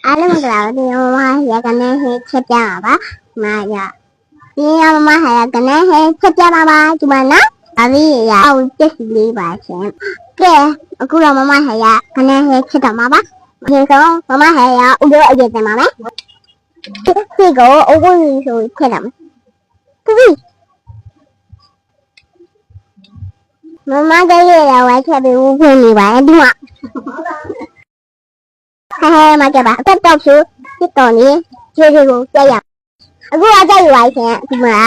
အားလုံးမင်္ဂလာပါဒီမမရကနေဟင်းချက်ပြပါပါမရဒီမမဟာရကနေဟင်းချက်ပြပါပါဒီမှာနော်အဘိရအောက်ပြည့်စုံလေးပါရှင်ကဲအခုတော့မမဟာရကနေဟင်းချက်တော့မှာပါဒီဆုံးမမဟာရဥရောအရေးတင်ပါမယ်ဒီကိုအုပ်ကိုဆိုချက်တော့မယ်မမကရဲ့ရဝိုင်းချက်ပြီးဦးဖွင့်နေပါဒီမှာမကြပါတက်တော့ဖြူစစ်တော်နေခြေကိုကြက်ရအခုအကြိုက်ရွာရှင်ဒီမှာ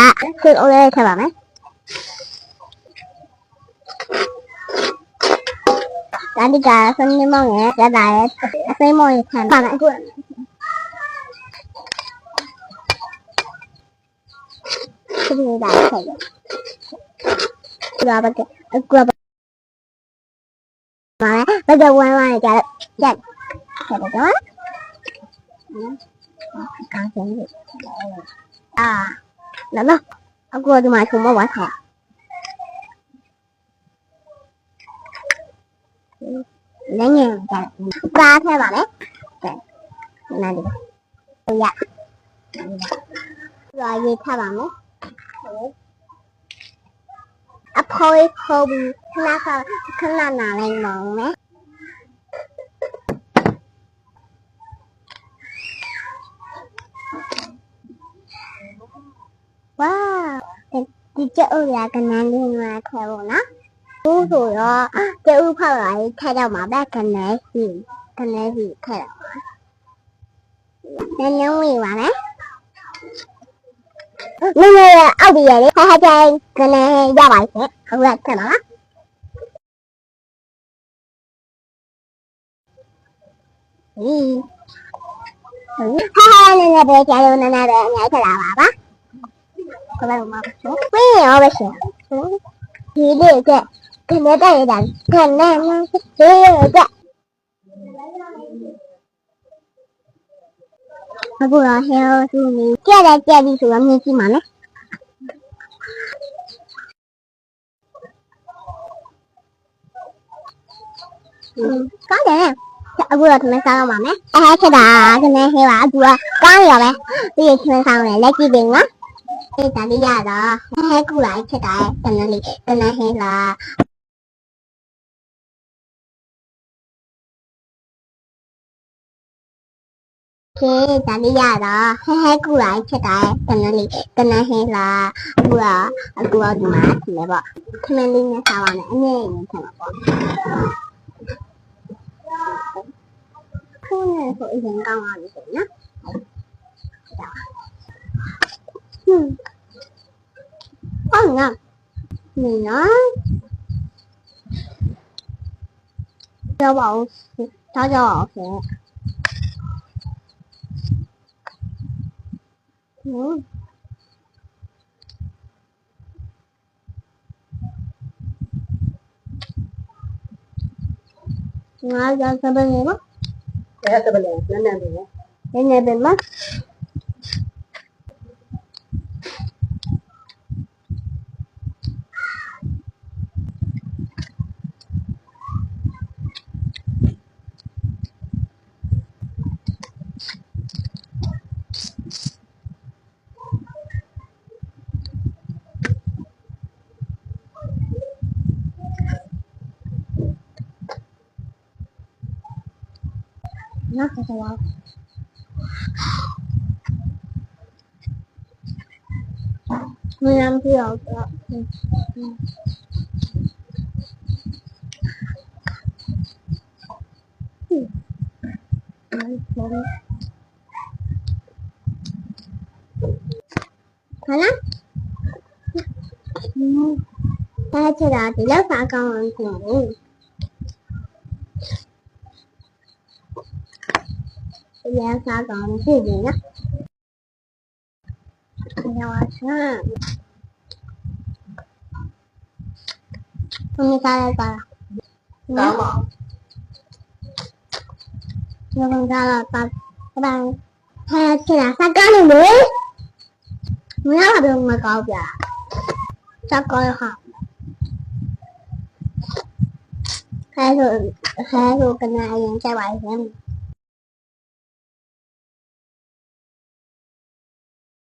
ဆွေးအိုးလေးထည့်ပါမယ်ဒါဒီကစနေမောင်ရဲ့ရတာရဲ့အစိမ်းမောင်ရဲ့ခံပါမယ်အခုဒီဒါထည့်ရပါတော့အခုပါဘာကြဝမ်းဝမ်းကြက်ဆက်တော့ကောင်းစင်လေးလာလာအခုဒီမှာချုံမဝါထားလည်းငယ်ကြပါထဲပါမယ်နားဒီရရွာရေးထားပါမယ်အဖိုးဖိုးဘူးခဏနာလိုက်မောင်းမယ်哇，ဒီကျုပ်ရကနန်းလေးမှာထဲဖို့နော်။ဘူးဆိုတော့ကျုပ်ဖောက်လာရေးထဲတော့မှာပဲကနန်းစီထဲတော့။နည်းနည်းဝင်ပါမယ်။နည်းနည်းအောက်ပြီးရလေခါကြိုင်ကနန်းရပါစေ။ဟုတ်လားထဲမှာလား။ဟာနည်းနည်းပဲကြာလို့နည်းနည်းပဲအများကြီးထလာပါပါ။ဘယ်လိုမှမဆိုဝင်းရောပဲရှင်ဒီလေးကခနဲ့တဲ့ရတာခနဲ့ဒီကအခုတော့ဟဲသူမီကြက်တယ်ကြက်ပြီဆိုတော့မြင်ကြည့်ပါမယ်ကောင်းတယ်အခုတော့ထမင်းစားတော့ပါမယ်ချက်တာခနဲ့ဟဲပါအခုကကောင်းရောပဲပြီးရင်ထမင်းစားမယ်လက်ကြည့်ပြီနော်ဒါလေးရတော့ဟဲကူလိုက်ချက်တာတနည်းလေးတနည်းဟင်းလားခေဒါလေးရတော့ဟဲကူလိုက်ချက်တာတနည်းလေးတနည်းဟင်းလားအခုတော့ဒီမှာထမယ်ပေါ့ထမင်းလေးနဲ့စားပါမယ်အငြိမ့်နေထမှာပေါ့ခုနဲ့ဆိုအရင်ကောင်းပါလိမ့်မယ်နော်ဟုတ်ငါနေနော်ကြောက်ပါဦးကြောက်အောင်ဆိုငါကြောက်စပယ်နေမအဲ့စပယ်နေနည်းနည်းပဲမနော်ဆက်သွားမင်းမ်းပြောတော့ဟာလားဒါချတာဒီလောက်စားကောင်းအောင်ဆိုရင်ရန်စားကောင်းဖြစ်နေနော်ညဝါချမ်းဘယ်စားရပါလားကောင်းပါညဝင်စားတော့ပါတိုင်းဟဲ့ချစ်တာစားကောင်းလို့လေမရပါဘူးမကောင်းပြစားကောင်းဟာဟဲ့ဆိုကနအရင်ကြိုက်ပါရင်